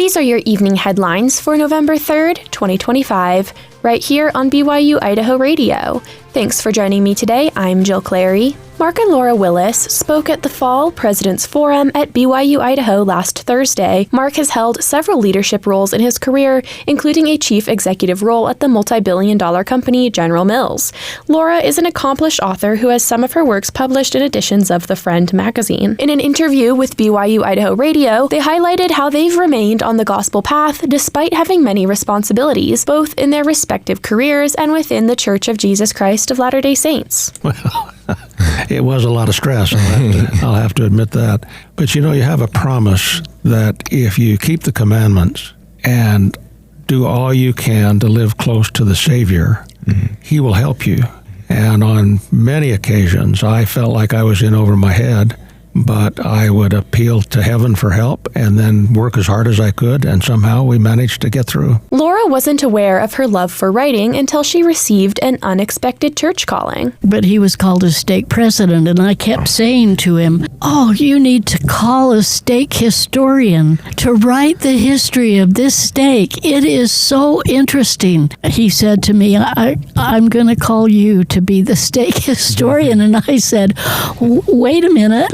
These are your evening headlines for November 3rd, 2025, right here on BYU-Idaho Radio. Thanks for joining me today. I'm Jill Clary. Mark and Laura Willis spoke at the Fall President's Forum at BYU-Idaho last Thursday. Mark has held several leadership roles in his career, including a chief executive role at the multi-billion-dollar company General Mills. Laura is an accomplished author who has some of her works published in editions of The Friend magazine. In an interview with BYU-Idaho Radio, they highlighted how they've remained on the gospel path despite having many responsibilities, both in their respective careers and within the Church of Jesus Christ of Latter-day Saints. Well, it was a lot of stress. I'll have to admit that. But you have a promise that if you keep the commandments and do all you can to live close to the Savior, He will help you. And on many occasions, I felt like I was in over my head, but I would appeal to heaven for help and then work as hard as I could, and somehow we managed to get through. Laura wasn't aware of her love for writing until she received an unexpected church calling. But he was called a stake president, and I kept saying to him, you need to call a stake historian to write the history of this stake. It is so interesting. He said to me, I'm going to call you to be the stake historian. And I said, wait a minute.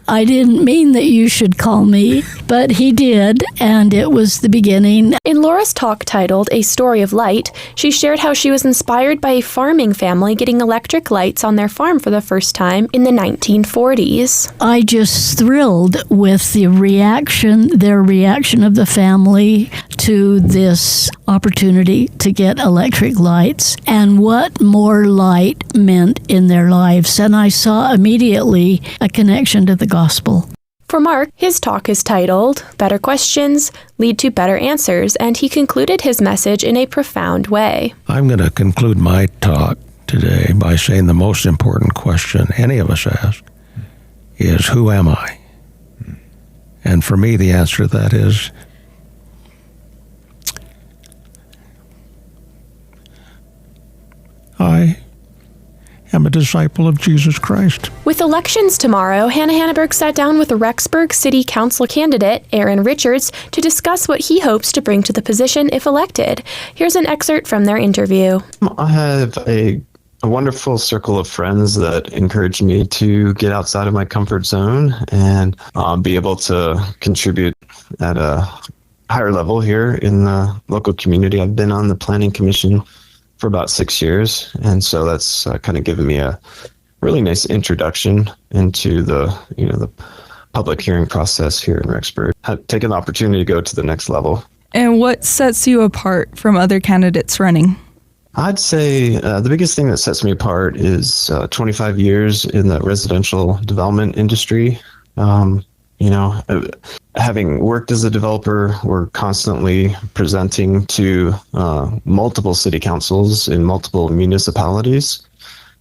I didn't mean that you should call me, but he did, and it was the beginning. In Laura's talk titled A Story of Light, she shared how she was inspired by a farming family getting electric lights on their farm for the first time in the 1940s. I just thrilled with their reaction of the family to this opportunity to get electric lights and what more light meant in their lives. And I saw immediately a connection to the gospel. For Mark, his talk is titled, Better Questions Lead to Better Answers, and he concluded his message in a profound way. I'm going to conclude my talk today by saying the most important question any of us ask is, who am I? And for me, the answer to that is, I am a disciple of Jesus Christ. With elections tomorrow, Hannah Hanneberg sat down with Rexburg City Council candidate Aaron Richards to discuss what he hopes to bring to the position if elected. Here's an excerpt from their interview. I have a wonderful circle of friends that encourage me to get outside of my comfort zone and be able to contribute at a higher level here in the local community. I've been on the Planning Commission for about 6 years, and so that's kind of given me a really nice introduction into the public hearing process here in Rexburg. I've taken the opportunity to go to the next level. And what sets you apart from other candidates running? I'd say the biggest thing that sets me apart is 25 years in the residential development industry. Having worked as a developer, we're constantly presenting to multiple city councils in multiple municipalities,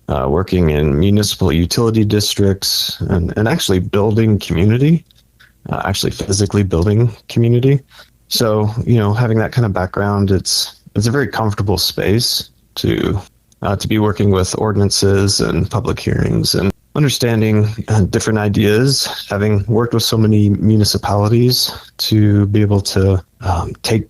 working in municipal utility districts, and actually building community, actually physically building community. So, having that kind of background, it's a very comfortable space to be working with ordinances and public hearings and understanding different ideas, having worked with so many municipalities, to be able to take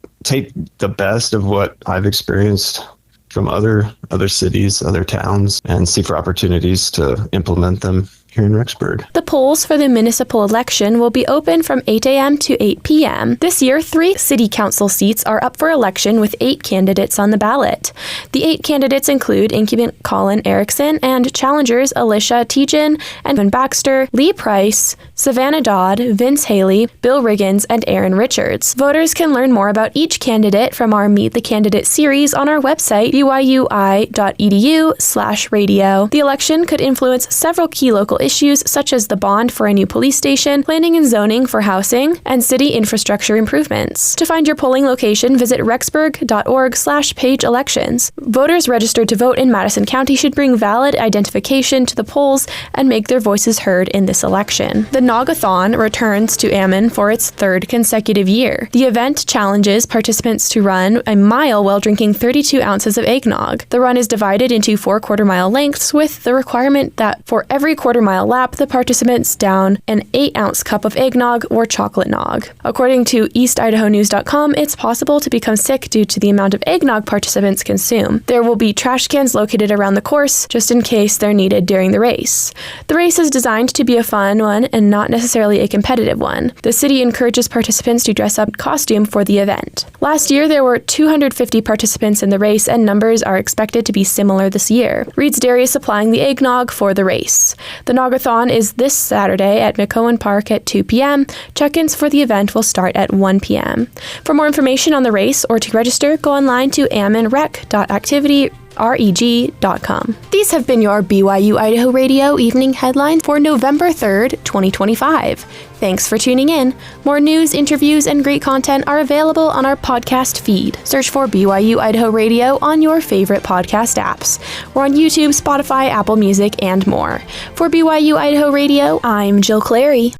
the best of what I've experienced from other cities, other towns, and see for opportunities to implement them here in Rexburg. The polls for the municipal election will be open from 8 a.m. to 8 p.m. This year, 3 city council seats are up for election with 8 candidates on the ballot. The 8 candidates include incumbent Colin Erickson and challengers Alicia Tejan and Evan Baxter, Lee Price, Savannah Dodd, Vince Haley, Bill Riggins, and Aaron Richards. Voters can learn more about each candidate from our Meet the Candidate series on our website, byui.edu/radio. The election could influence several key local issues such as the bond for a new police station, planning and zoning for housing, and city infrastructure improvements. To find your polling location, visit rexburg.org/page-elections. Voters registered to vote in Madison County should bring valid identification to the polls and make their voices heard in this election. The Nogathon returns to Ammon for its 3rd consecutive year. The event challenges participants to run a mile while drinking 32 ounces of eggnog. The run is divided into 4 quarter-mile lengths with the requirement that for every quarter-mile mile lap, the participants down an 8-ounce cup of eggnog or chocolate nog. According to EastIdahoNews.com, it's possible to become sick due to the amount of eggnog participants consume. There will be trash cans located around the course, just in case they're needed during the race. The race is designed to be a fun one and not necessarily a competitive one. The city encourages participants to dress up in costume for the event. Last year, there were 250 participants in the race, and numbers are expected to be similar this year. Reed's Dairy is supplying the eggnog for the race. The Nogathon is this Saturday at McCowan Park at 2 p.m. Check-ins for the event will start at 1 p.m. For more information on the race or to register, go online to ammonrec.activityreg.com. These have been your BYU-Idaho Radio Evening Headlines for November 3rd, 2025. Thanks for tuning in. More news, interviews, and great content are available on our podcast feed. Search for BYU-Idaho Radio on your favorite podcast apps. We're on YouTube, Spotify, Apple Music, and more. For BYU-Idaho Radio, I'm Jill Clary.